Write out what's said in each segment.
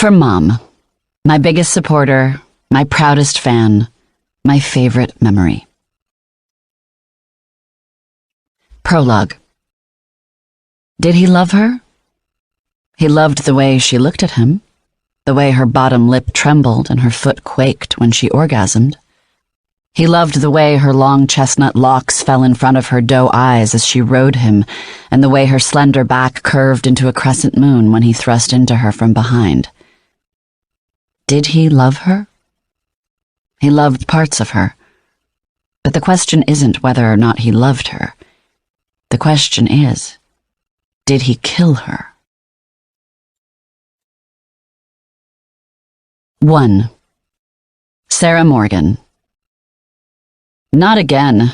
For Mom, my biggest supporter, my proudest fan, my favorite memory. Prologue. Did he love her? He loved the way she looked at him, the way her bottom lip trembled and her foot quaked when she orgasmed. He loved the way her long chestnut locks fell in front of her doe eyes as she rode him, and the way her slender back curved into a crescent moon when he thrust into her from behind. Did he love her? He loved parts of her. But the question isn't whether or not he loved her. The question is, did he kill her? 1. Sarah Morgan. Not again.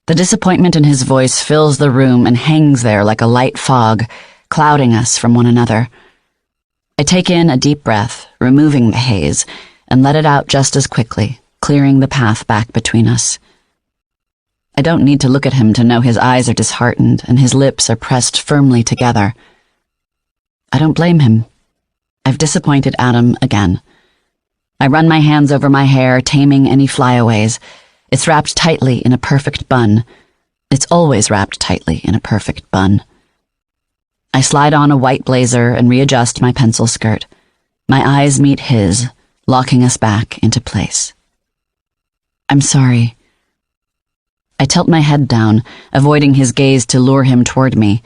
The disappointment in his voice fills the room and hangs there like a light fog, clouding us from one another. I take in a deep breath, removing the haze, and let it out just as quickly, clearing the path back between us. I don't need to look at him to know his eyes are disheartened and his lips are pressed firmly together. I don't blame him. I've disappointed Adam again. I run my hands over my hair, taming any flyaways. It's wrapped tightly in a perfect bun. It's always wrapped tightly in a perfect bun. I slide on a white blazer and readjust my pencil skirt. My eyes meet his, locking us back into place. I'm sorry. I tilt my head down, avoiding his gaze to lure him toward me.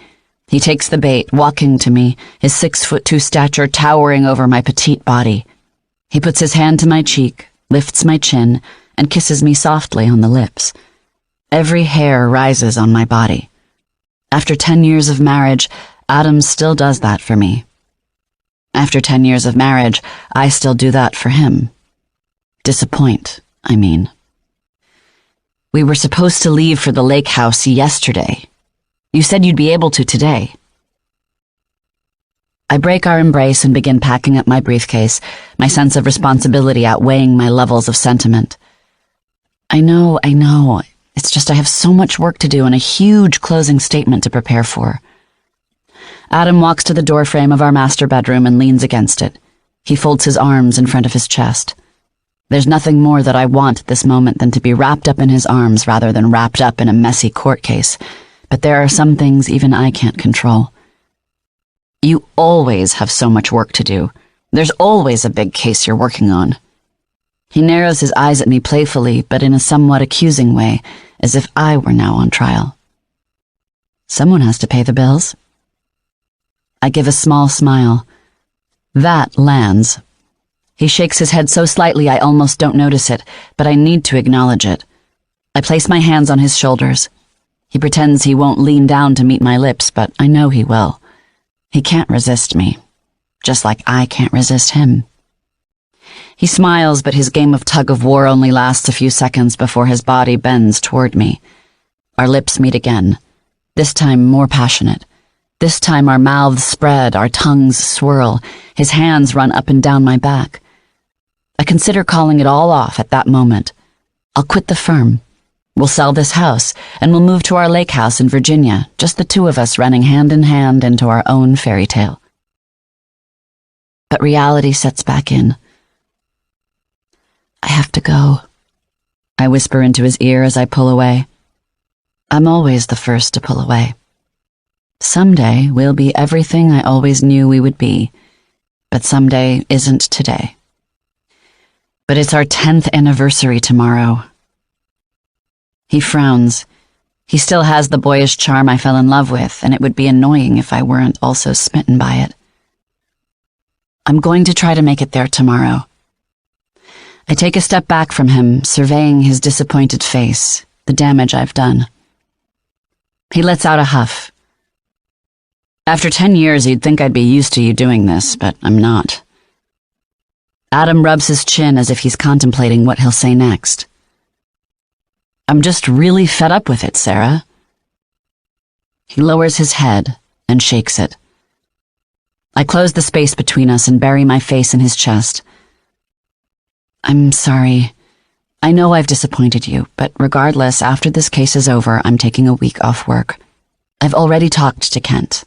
He takes the bait, walking to me, his 6'2" stature towering over my petite body. He puts his hand to my cheek, lifts my chin, and kisses me softly on the lips. Every hair rises on my body. After 10 years of marriage, Adam still does that for me. After 10 years of marriage, I still do that for him. Disappoint, I mean. We were supposed to leave for the lake house yesterday. You said you'd be able to today. I break our embrace and begin packing up my briefcase, my sense of responsibility outweighing my levels of sentiment. I know. It's just I have so much work to do and a huge closing statement to prepare for. Adam walks to the doorframe of our master bedroom and leans against it. He folds his arms in front of his chest. There's nothing more that I want at this moment than to be wrapped up in his arms rather than wrapped up in a messy court case. But there are some things even I can't control. You always have so much work to do. There's always a big case you're working on. He narrows his eyes at me playfully, but in a somewhat accusing way, as if I were now on trial. Someone has to pay the bills. I give a small smile. That lands. He shakes his head so slightly I almost don't notice it, but I need to acknowledge it. I place my hands on his shoulders. He pretends he won't lean down to meet my lips, but I know he will. He can't resist me, just like I can't resist him. He smiles, but his game of tug-of-war only lasts a few seconds before his body bends toward me. Our lips meet again, this time more passionate. This time our mouths spread, our tongues swirl, his hands run up and down my back. I consider calling it all off at that moment. I'll quit the firm. We'll sell this house, and we'll move to our lake house in Virginia, just the two of us running hand in hand into our own fairy tale. But reality sets back in. I have to go, I whisper into his ear as I pull away. I'm always the first to pull away. Someday we'll be everything I always knew we would be, but someday isn't today. But it's our 10th anniversary tomorrow. He frowns. He still has the boyish charm I fell in love with, and it would be annoying if I weren't also smitten by it. I'm going to try to make it there tomorrow. I take a step back from him, surveying his disappointed face, the damage I've done. He lets out a huff. After 10 years, you'd think I'd be used to you doing this, but I'm not. Adam rubs his chin as if he's contemplating what he'll say next. I'm just really fed up with it, Sarah. He lowers his head and shakes it. I close the space between us and bury my face in his chest. I'm sorry. I know I've disappointed you, but regardless, after this case is over, I'm taking a week off work. I've already talked to Kent.